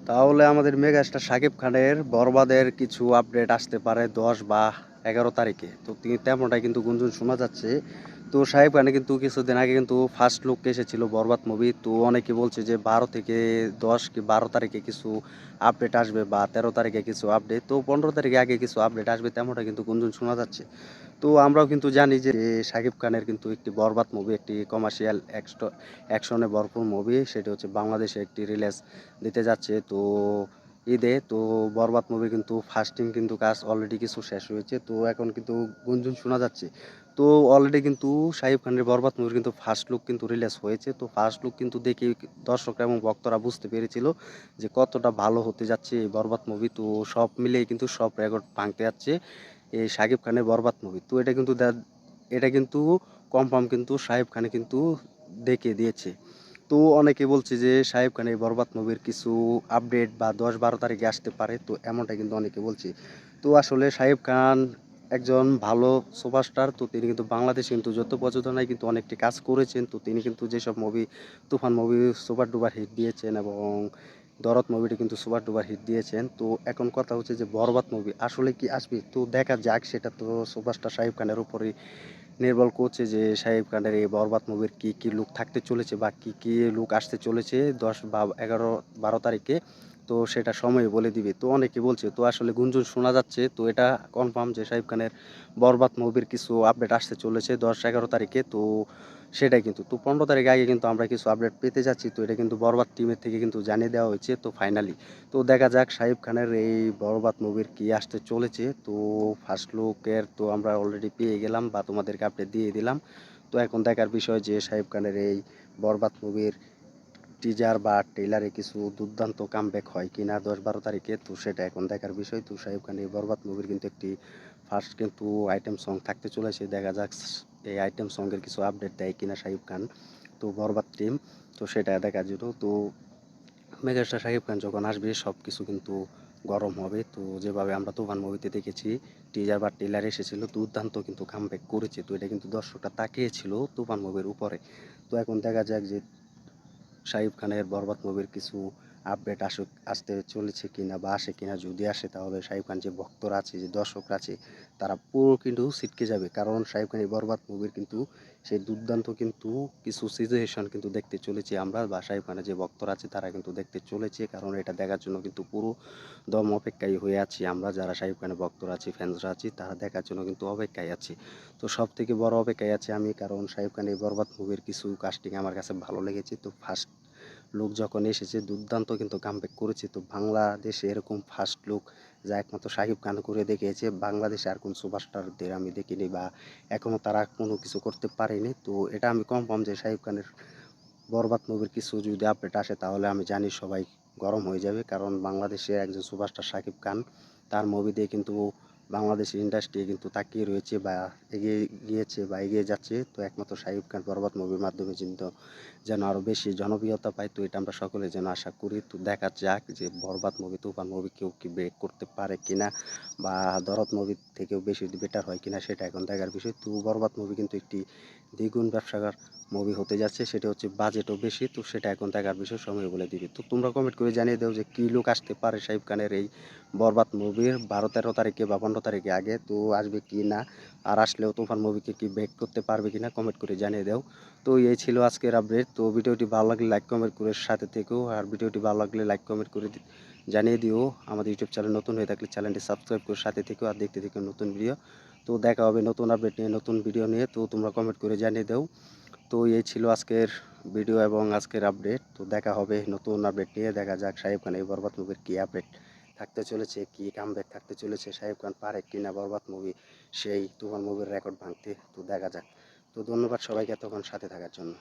তাহলে আমাদের মেগাস্টার শাকিব খানের বরবাদের কিছু আপডেট আসতে পারে 10 বা 11 তারিখে। তো তেমনটাই কিন্তু গুঞ্জন শোনা যাচ্ছে। তো শাকিব খানের কিন্তু কিছুদিন আগে কিন্তু ফার্স্ট লুক এসেছিল বরবাদ মুভি। তো অনেকে বলছে যে 12 থেকে 10 কি 12 তারিখে কিছু আপডেট আসবে, বা 13 তারিখে কিছু আপডেট, তো 15 তারিখে আগে কিছু আপডেট আসবে, তেমনটা কিন্তু গুঞ্জন শোনা যাচ্ছে। তো আমরাও কিন্তু জানি যে শাকিব খানের কিন্তু একটি বরবাদ মুভি, একটি কমার্শিয়াল অ্যাকশনে ভরপুর মুভি, সেটি হচ্ছে বাংলাদেশে একটি রিলিজ দিতে যাচ্ছে। তো ঈদে তো বরবাদ মুভি কিন্তু ফার্স্টিং কিন্তু কাজ অলরেডি কিছু শেষ হয়েছে। তো এখন কিন্তু গুঞ্জন শোনা যাচ্ছে। তো অলরেডি কিন্তু শাকিব খানের বরবাদ মুভির কিন্তু ফার্স্ট লুক কিন্তু রিলিজ হয়েছে। তো ফার্স্ট লুক কিন্তু দেখে দর্শকরা এবং ভক্তরা বুঝতে পেরেছিল যে কতটা ভালো হতে যাচ্ছে এই বরবাদ মুভি। তো সব মিলিয়ে কিন্তু সব রেকর্ড ভাঙতে যাচ্ছে এই শাকিব খানের বরবাদ মুভি। তো এটা কিন্তু কনফার্ম, কিন্তু শাকিব খানে কিন্তু দেখিয়ে দিয়েছে। তো অনেকে বলছে যে শাকিব খানের বরবাদ মুভির কিছু আপডেট বা 10-12 তারিখে আসতে পারে, তো এমনটা কিন্তু অনেকে বলছে। তো আসলে শাকিব খান একজন ভালো সুপারস্টার। তো তিনি কিন্তু বাংলাদেশে কিন্তু যত প্রযোজনায় কিন্তু অনেকটি কাজ করেছেন। তো তিনি কিন্তু যেসব মুভি, তুফান মুভি সুপার ডুপার হিট দিয়েছেন, এবং দরদ মুভিটি কিন্তু সুপার ডুপার হিট দিয়েছেন। তো এখন কথা হচ্ছে যে বরবাদ মুভি আসলে কি আসবে, তো দেখা যাক। সেটা তো সুপারস্টার শাকিব খানের উপরেই নির্ভর করছে যে শাকিব খানের এই বরবাদ মুভির কি কি লুক থাকতে চলেছে, বা কি কি লুক আসতে চলেছে 10 বা 11 12 তারিখে। তো সেটা সময় বলে দিবে। তো অনেকে বলছে, তো আসলে গুঞ্জন শোনা যাচ্ছে, তো এটা কনফার্ম যে শাকিব খানের বরবাদ মুভির কিছু আপডেট আসতে চলেছে 10-11 তারিখে। তো সেটাই কিন্তু, তো 15 তারিখ আগে কিন্তু আমরা কিছু আপডেট পেতে যাচ্ছি। তো এটা কিন্তু বরবাদ টিমের থেকে কিন্তু জানিয়ে দেওয়া হয়েছে। তো ফাইনালি তো দেখা যাক শাকিব খানের এই বরবাদ মুভির কি আসতে চলেছে। তো ফার্স্ট লুকের তো আমরা অলরেডি পেয়ে গেলাম, বা তোমাদেরকে আপডেট দিয়ে দিলাম। তো এখন দেখার বিষয় যে শাকিব খানের এই বরবাদ মুভির টিজার বা ট্রেলারে কিছু দুর্দান্ত কামব্যাক হয় কিনা 10-12 তারিখে। তো সেটা এখন দেখার বিষয়। তো শাকিব খানের এই বরবাদ মুভির কিন্তু একটি ফার্স্ট কিন্তু আইটেম সং থাকতে চলেছে। দেখা যাক এই আইটেম সঙ্গের কিছু আপডেট দেয় কিনা শাকিব খান, তো বরবাদ টিম। তো সেটা দেখার জন্য তো মেগাস্টার শাকিব খান যখন আসবে সব কিছু কিন্তু গরম হবে। তো যেভাবে আমরা তুফান মুভিতে দেখেছি, টিজার বা ট্রেলার এসেছিল, দুর্দান্ত কিন্তু কামব্যাক করেছে। তো এটা কিন্তু দর্শকরা তাকিয়েছিল তুফান মুভির উপরে। তো এখন দেখা যাক যে শাকিব খানের বরবাদ মুভির কিছু আপডেট আসতে চলেছে কিনা, বা আসে কিনা। যদি আসে তাহলে শাকিব খান যে ভক্তরা আছে, যে দর্শকরা আছে, তারা পুরো কিন্তু ছিটকে যাবে। কারণ শাকিব খানের বরবাদ মুভির কিন্তু সেই দুর্দান্ত কিন্তু কিছু সিচুয়েশন কিন্তু দেখতে চলেছি আমরা, বা শাকিব খানের যে ভক্তরা আছে তারা কিন্তু দেখতে চলেছে। কারণ এটা দেখার জন্য কিন্তু পুরো দম অপেক্ষায় হয়ে আছি আমরা, যারা শাকিব খানের ভক্তরা আছি, ফ্যান্সরা আছি, তারা দেখার জন্য কিন্তু অপেক্ষায় আছি। তো সব থেকে বড় অপেক্ষায় আছি আমি, কারণ শাকিব খানের বরবাদ মুভির কিছু কাস্টিং আমার কাছে ভালো লেগেছে। তো ফার্স্ট লুক যখন এসেছে দুর্দান্ত কিন্তু কামব্যাক করেছে। তো বাংলাদেশে এরকম ফার্স্ট লুক যা একমাত্র শাকিব খান করে দেখিয়েছে, বাংলাদেশে আর কোন সুপারস্টারদের আমি দেখিনি, বা এখনও তারা কোনো কিছু করতে পারেনি। তো এটা আমি কনফার্ম যে শাকিব খানের বরবাদ মুভির কিছু যদি আপডেট আসে তাহলে আমি জানি সবাই গরম হয়ে যাবে। কারণ বাংলাদেশের একজন সুপারস্টার শাকিব খান, তার মুভি দিয়ে কিন্তু বাংলাদেশের ইন্ডাস্ট্রি কিন্তু তাকিয়ে রয়েছে, বা এগিয়ে গিয়েছে বা এগিয়ে যাচ্ছে। তো একমাত্র শাকিব খান বরবাদ মুভির মাধ্যমে কিন্তু যেন আরও বেশি জনপ্রিয়তা পায়। তো এটা আমরা সকলে যেন আশা করি। তো দেখা যাক যে বরবাদ মুভি, তুফান মুভি কেউ কি ব্রেক করতে পারে কিনা, বা দরদ মুভির থেকেও বেশি বেটার হয় কিনা, সেটা এখন দেখার বিষয়। তো বরবাদ মুভি কিন্তু একটি দ্বিগুণ ব্যবসাকার মুভি হতে যাচ্ছে, সেটা হচ্ছে বাজেটও বেশি। তো সেটা এখন দেখার বিষয়, সময় বলে দিবি। তো তোমরা কমেন্ট করে জানিয়ে দাও যে কী লুক আসতে পারে শাকিব খানের এই বরবাদ মুভির 12-13 তারিখে বা 15 তারিখে আগে, তো আসবে কি না, আর আসলেও তুফান মুভিকে কি ব্রেক করতে পারবে কিনা কমেন্ট করে জানিয়ে দাও। তো এই ছিল আজকের আপডেট। তো ভিডিওটি ভালো লাগলে লাইক কমেন্ট করে সাথে থেকেও, আর ভিডিওটি ভালো লাগলে লাইক কমেন্ট করে জানিয়ে দিও। আমাদের ইউটিউব চ্যানেল নতুন হয়ে থাকলে চ্যানেলটি সাবস্ক্রাইব করে সাথে থেকেও, আর দেখতে থেকেও নতুন ভিডিও। তো দেখা হবে নতুন আপডেট নিয়ে, নতুন ভিডিও নিয়ে। তো তোমরা কমেন্ট করে জানিয়ে দাও। তো এই ছিল আজকের ভিডিও এবং আজকের আপডেট। তো দেখা হবে নতুন আপডেট নিয়ে। দেখা যাক শাকিব খান এই বরবাদ মুভির কী আপডেট থাকতে চলেছে, কী কামব্যাক থাকতে চলেছে, শাকিব খান পারে কিনা বরবাদ মুভি সেই তুফান মুভির রেকর্ড ভাঙতে। তো দেখা যাক। তো ধন্যবাদ সবাইকে এতক্ষণ সাথে থাকার জন্য।